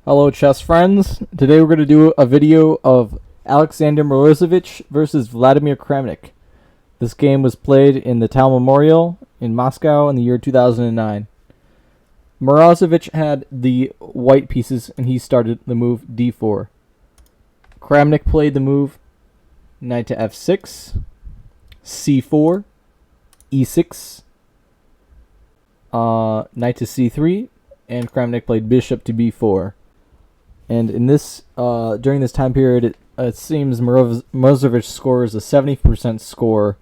Hello, chess friends. Today we're going to do a video of Alexander Morozevitch versus Vladimir Kramnik. This game was played in the Town Memorial in Moscow in the year 2009. Morozevitch had the white pieces and he started the move d4. Kramnik played the move knight to f6, c4, e6, knight to c3, and Kramnik played bishop to b4. And in this, during this time period, it seems Morozevitch scores a 70% score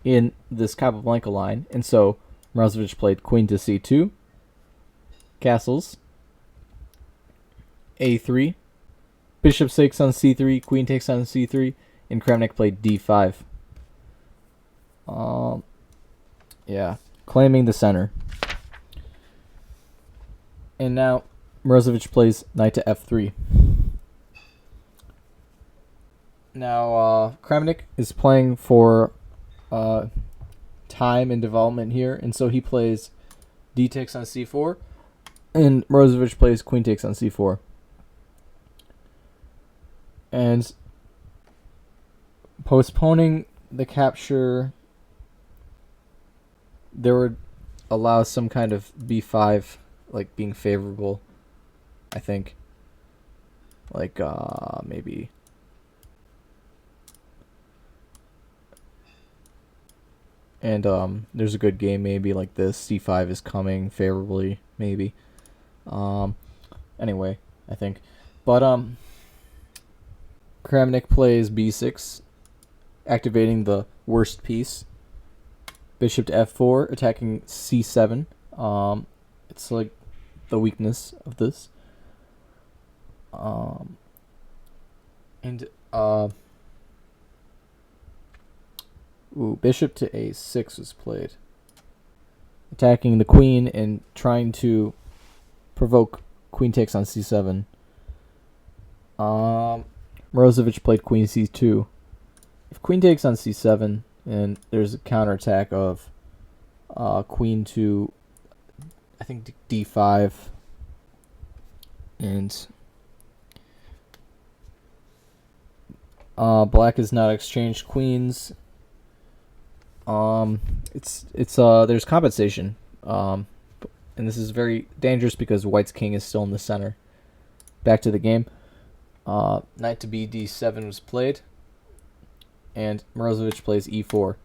in this Capablanca line. And so Morozevitch played queen to c2, castles, a3, bishop takes on c3, queen takes on c3, and Kramnik played d5. Yeah, claiming the center. And now Morozevitch plays knight to f3. Now, Kramnik is playing for time and development here, and so he plays d takes on c4, and Morozevitch plays queen takes on c4. And postponing the capture, there would allow some kind of b5, like being favorable. I think, like, maybe, and there's a good game maybe like this. c5 is coming favorably, maybe. Anyway, I think, but Kramnik plays b6, activating the worst piece. Bishop to f4, attacking c7. It's like the weakness of this. Bishop to a6 was played, attacking the queen and trying to provoke queen takes on c7. Morozevitch played queen c2. If queen takes on c7, and there's a counterattack of queen to, I think, d5, and black has not exchanged queens. There's compensation. And this is very dangerous because white's king is still in the center. Back to the game. Knight to b d7 was played, and Morozevitch plays e4.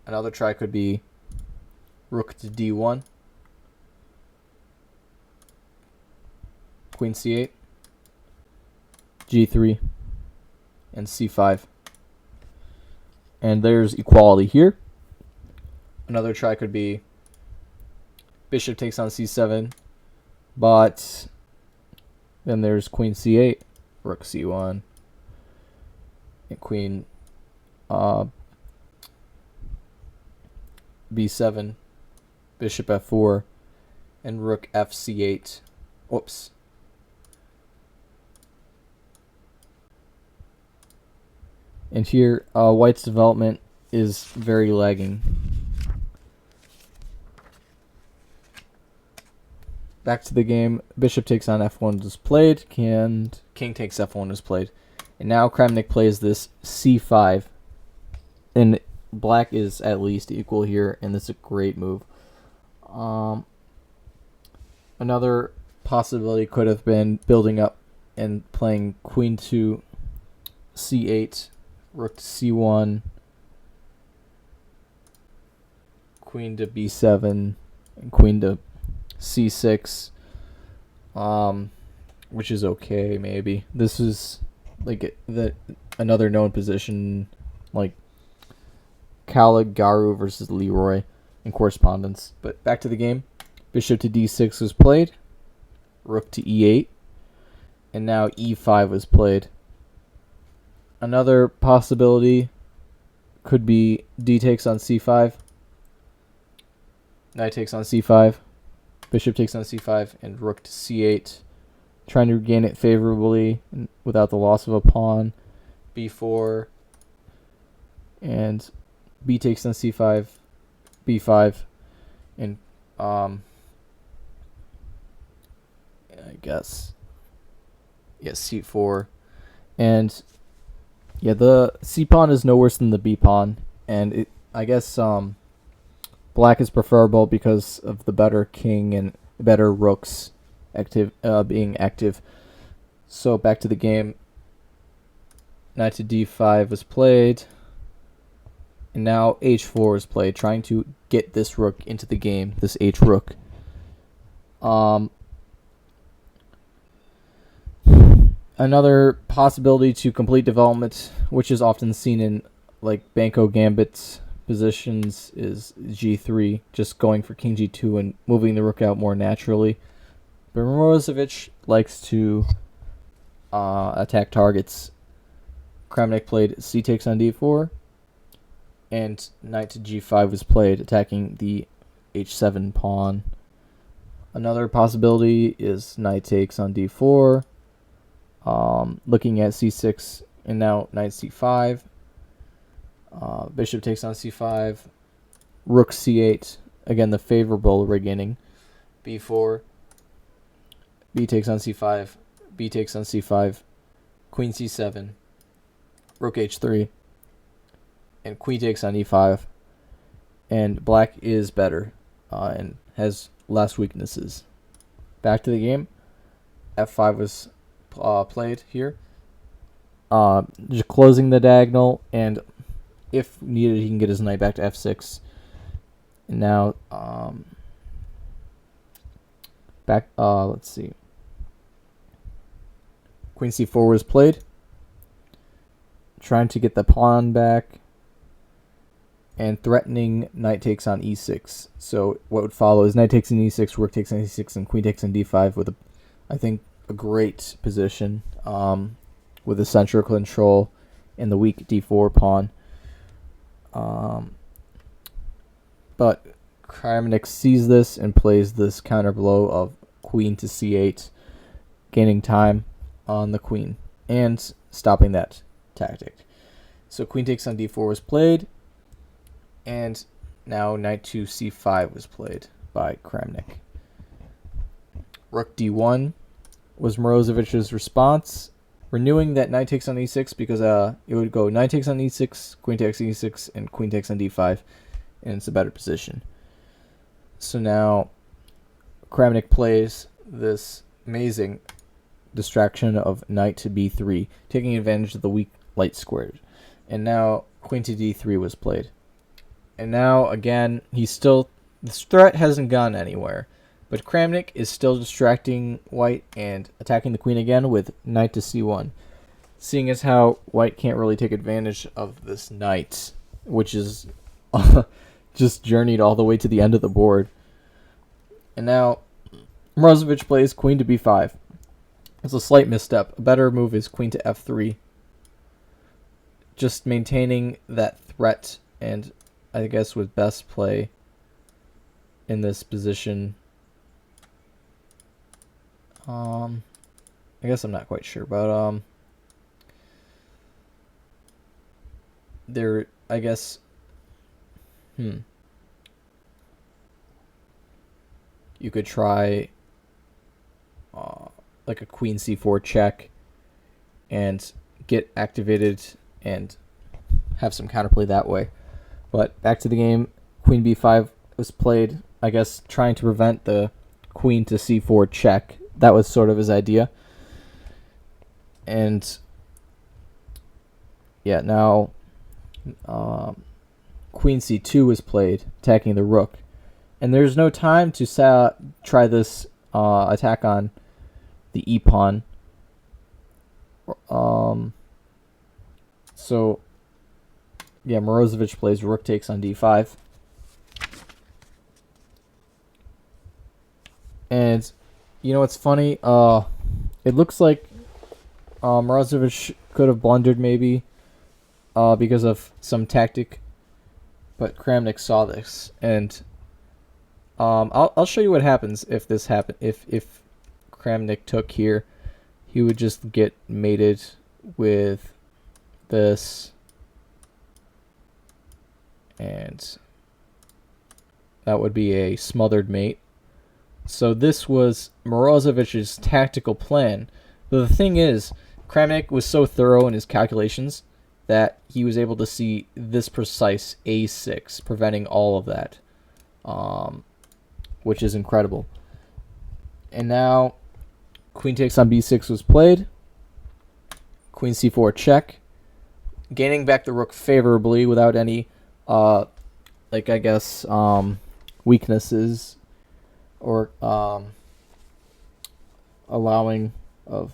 Another try could be rook to d1, queen c8, g3, and c5. And there's equality here. Another try could be bishop takes on c7, but then there's queen c8, rook c1, and queen b7, bishop f4, and rook fc8. Whoops. And here, white's development is very lagging. Back to the game. Bishop takes on f1 was played, and king takes f1 was played. And now Kramnik plays this c5. And black is at least equal here, and this is a great move. Another possibility could have been building up and playing queen to c8, rook to c1, queen to b7, and queen to c6, which is okay, maybe. This is like another known position, like Caligari versus Leroy in correspondence. But back to the game. Bishop to d6 was played, rook to e8, and now e5 was played. Another possibility could be d takes on c5, knight takes on c5, bishop takes on c5, and rook to c8, trying to regain it favorably without the loss of a pawn. b4, and b takes on c5, b5, and guess. Yes, c4. And yeah, the c pawn is no worse than the b pawn, and I guess black is preferable because of the better king and better rooks being active. So back to the game. Knight to d5 was played, and now h4 is played, trying to get this rook into the game. This h rook. Another possibility to complete development, which is often seen in like Banco Gambit's positions, is g3, just going for king g2 and moving the rook out more naturally. But Morozevitch likes to attack targets. Kramnik played c takes on d4, and knight to g5 was played, attacking the h7 pawn. Another possibility is knight takes on d4, looking at c6, and now knight c5. Bishop takes on c5, rook c8, again the favorable beginning. b4, b takes on c5, b takes on c5, queen c7, rook h3, and queen takes on e5. And black is better and has less weaknesses. Back to the game. f5 was played here. Just closing the diagonal, and if needed, he can get his knight back to f6. And now, let's see. Queen c4 was played, trying to get the pawn back, and threatening knight takes on e6. So what would follow is knight takes on e6, rook takes on e6, and queen takes on d5 with, I think, a great position with the central control and the weak d4 pawn. But Kramnik sees this and plays this counter blow of queen to c8, gaining time on the queen and stopping that tactic. So queen takes on d4 was played, and now knight to c5 was played by Kramnik. Rook d1 was Morozevitch's response, renewing that knight takes on e6 because it would go knight takes on e6, queen takes on e6, and queen takes on d5, and it's a better position. So now Kramnik plays this amazing distraction of knight to b3, taking advantage of the weak light squared. And now queen to d3 was played. And now again, this threat hasn't gone anywhere, but Kramnik is still distracting white and attacking the queen again with knight to c1, seeing as how white can't really take advantage of this knight, which is just journeyed all the way to the end of the board. And now Morozevitch plays queen to b5. It's a slight misstep. A better move is queen to f3, just maintaining that threat, and I guess with best play in this position. I guess I'm not quite sure, but there, I guess, you could try like a queen c4 check and get activated and have some counterplay that way. But back to the game, queen b5 was played, I guess trying to prevent the queen to c4 check. That was sort of his idea. And yeah, now queen c2 was played, attacking the rook. And there's no time to try this attack on the e-pawn. So yeah, Morozevitch plays rook takes on d5. And you know what's funny? It looks like Morozevitch could have blundered maybe because of some tactic, but Kramnik saw this, and I'll show you what happens if this happen. If Kramnik took here, he would just get mated with this, and that would be a smothered mate. So this was Morozevitch's tactical plan. But the thing is, Kramnik was so thorough in his calculations that he was able to see this precise a6, preventing all of that, which is incredible. And now, queen takes on b6 was played. Queen c4 check, gaining back the rook favorably without any, weaknesses or allowing of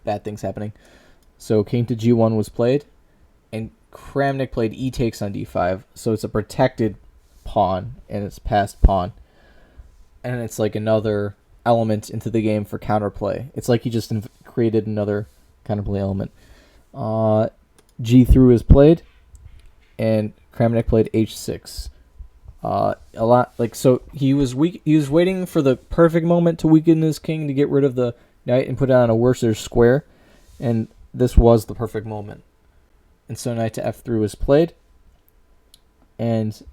bad things happening. So king to g1 was played, and Kramnik played e takes on d5, so it's a protected pawn, and it's passed pawn. And it's like another element into the game for counterplay. It's like he just created another counterplay element. G3 is played, and Kramnik played h6. So he was weak. He was waiting for the perfect moment to weaken his king to get rid of the knight and put it on a worser square, and this was the perfect moment. And so knight to f3 was played, and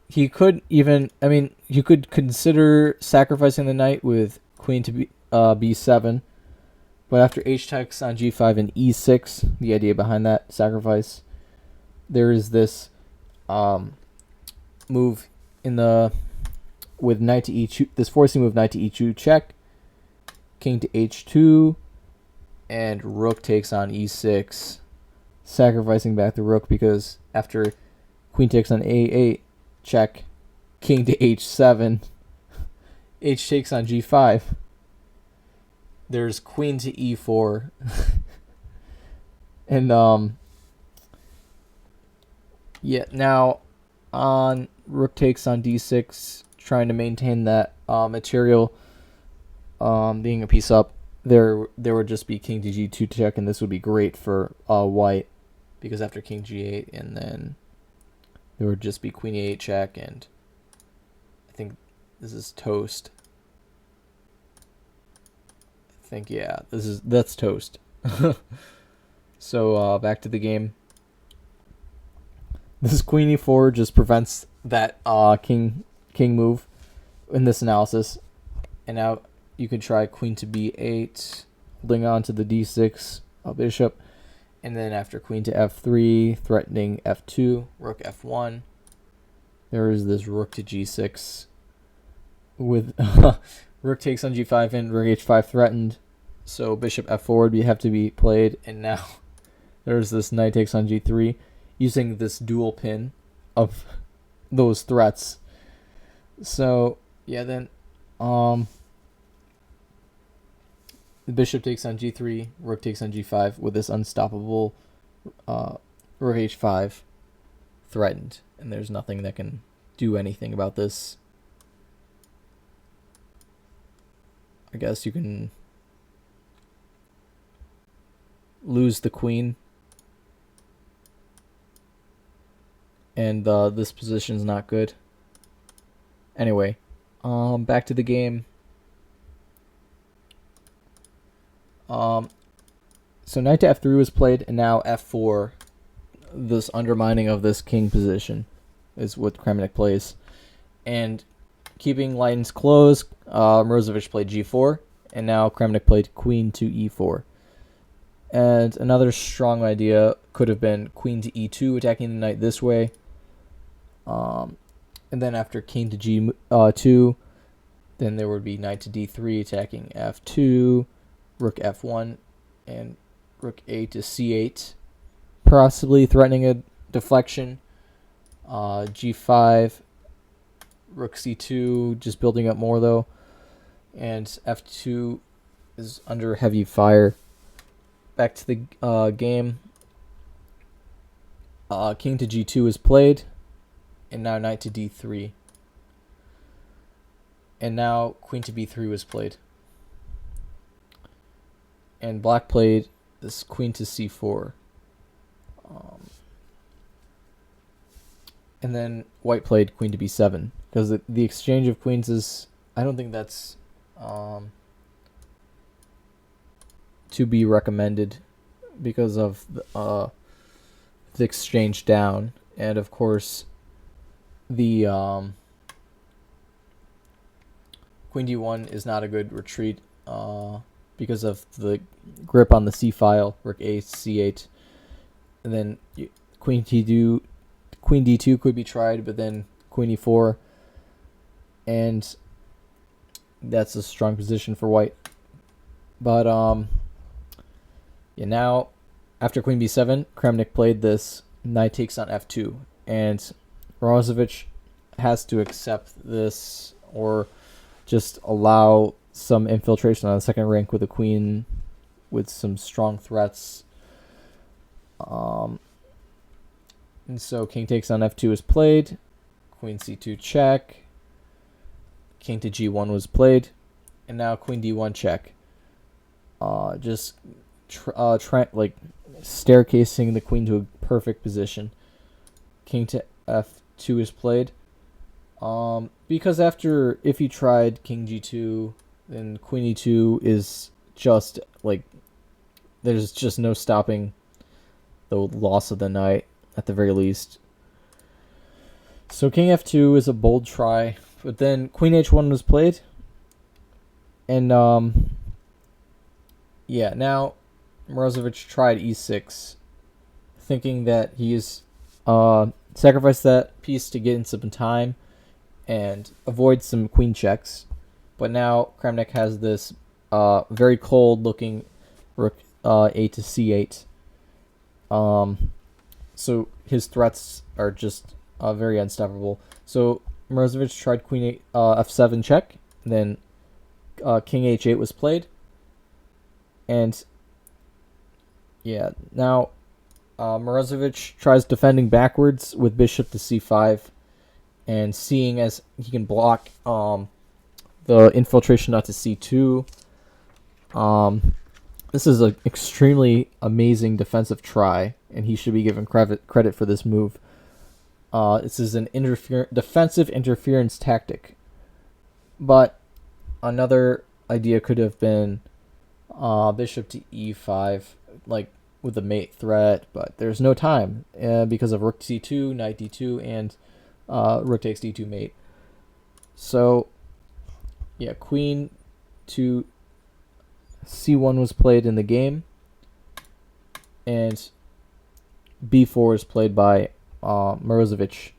he could you could consider sacrificing the knight with queen to b7, but after h takes on g5 and e6, the idea behind that sacrifice, there is this move with knight to e2, this forcing move knight to e2 check, king to h2, and rook takes on e6, sacrificing back the rook because after queen takes on a8 check, king to h7, h takes on g5, there's queen to e4, and now on rook takes on d6, trying to maintain that material being a piece up. There would just be king to g2 check, and this would be great for white, because after king g8, and then there would just be queen e8 check, and I think this is toast. I think, yeah, that's toast. So back to the game. This queen e4 just prevents that king move in this analysis, and now you can try queen to b8, holding on to the d6 bishop, and then after queen to f3, threatening f2, rook f1. There is this rook to g6 with rook takes on g5 and rook h5 threatened, so bishop f4 would have to be played, and now there's this knight takes on g3, using this dual pin of those threats. So yeah, then the bishop takes on g3, rook takes on g5 with this unstoppable rook h5 threatened, and there's nothing that can do anything about this. I guess you can lose the queen, and this position's not good. Anyway, back to the game. So knight to f3 was played, and now f4, this undermining of this king position, is what Kramnik plays. And keeping lines closed, Morozevitch played g4, and now Kramnik played queen to e4. And another strong idea could have been queen to e2, attacking the knight this way. And then after king to g2, then there would be knight to d3, attacking f2, rook f1, and rook a to c8, possibly threatening a deflection. G5, rook c2, just building up more though, and f2 is under heavy fire. Back to the game. King to g2 is played, and now knight to d3. And now queen to b3 was played. And black played this queen to c4. And then white played queen to b7. Because the exchange of queens is, I don't think that's to be recommended because of the exchange down. And of course, the queen d1 is not a good retreat because of the grip on the c file, rook a c8, and then queen d2 could be tried, but then queen e4, and that's a strong position for white. But yeah, now after queen b7, Kramnik played this knight takes on f2, and Morozevitch has to accept this or just allow some infiltration on the second rank with a queen with some strong threats. And so king takes on f2 is played, queen c2 check, king to g1 was played, and now queen d1 check. Just like staircasing the queen to a perfect position. King to f2 is played. Because if you tried king g2, then queen e2 is just like, there's just no stopping the loss of the knight at the very least. So king f2 is a bold try, but then queen h1 was played, and yeah, now Morozevitch tried e6, thinking that he's sacrificed that piece to get in some time and avoid some queen checks. But now Kramnik has this very cold looking rook a to c8. So his threats are just very unstoppable. So Morozevitch tried queen f7 check, then king h8 was played, and yeah, now Morozevitch tries defending backwards with bishop to c5, and seeing as he can block the infiltration not to c2. This is an extremely amazing defensive try, and he should be given credit for this move. This is an defensive interference tactic. But another idea could have been bishop to e5, like with the mate threat, but there's no time because of rook c2, knight d2, and rook takes d2 mate. So yeah, queen to c1 was played in the game, and b4 was played by Morozevitch.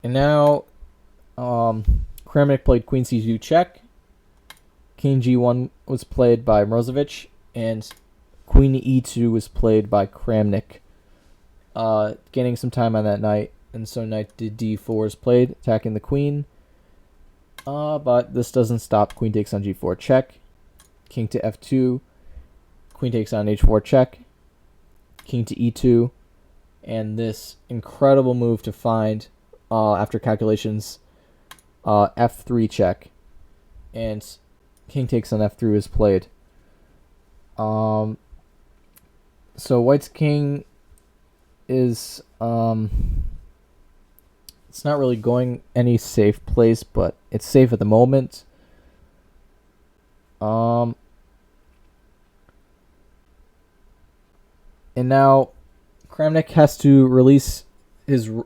And now Kramnik played queen c2 check, king g1 was played by Morozevitch, and queen e2 was played by Kramnik, gaining some time on that knight. And so knight to d4 is played, attacking the queen. But this doesn't stop queen takes on g4 check, king to f2, queen takes on h4 check, king to e2, and this incredible move to find, after calculations, f3 check, and king takes on f3 is played. So white's king is it's not really going any safe place, but it's safe at the moment. And now Kramnik has to release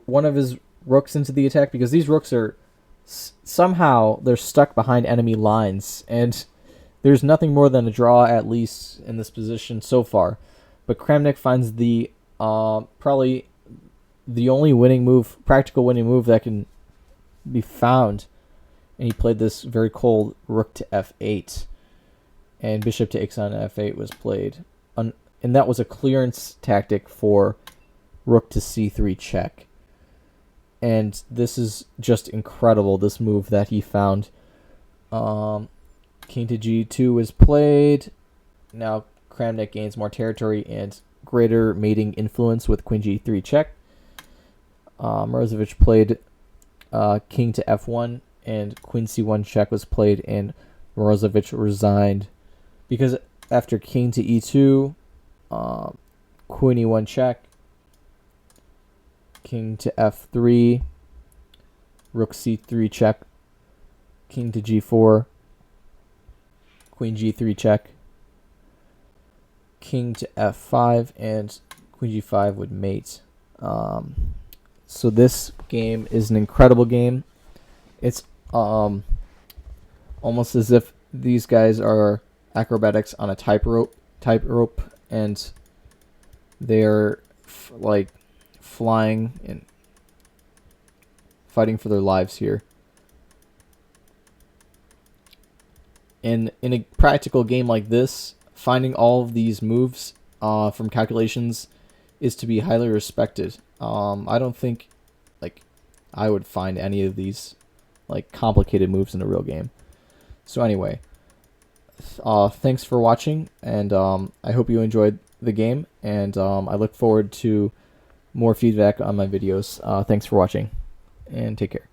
one of his rooks into the attack, because these rooks are somehow they're stuck behind enemy lines, and there's nothing more than a draw at least in this position so far. But Kramnik finds the probably the only practical winning move that can be found, and he played this very cold rook to f8, and bishop takes on f8 was played, and that was a clearance tactic for rook to c3 check. And this is just incredible, this move that he found. King to g2 was played. Now Kramnik gains more territory and greater mating influence with queen g3 check. Morozevitch played king to f1, and queen c1 check was played, and Morozevitch resigned because after king to e2, queen e1 check, king to f3, rook c3 check, king to g4, queen g3 check, king to f5, and queen g5 would mate. So this game is an incredible game. It's almost as if these guys are acrobatics on a tightrope, and they're like flying and fighting for their lives here. In a practical game like this, finding all of these moves from calculations is to be highly respected. I don't think like I would find any of these like complicated moves in a real game. So anyway, thanks for watching, and I hope you enjoyed the game, and I look forward to more feedback on my videos. Thanks for watching, and take care.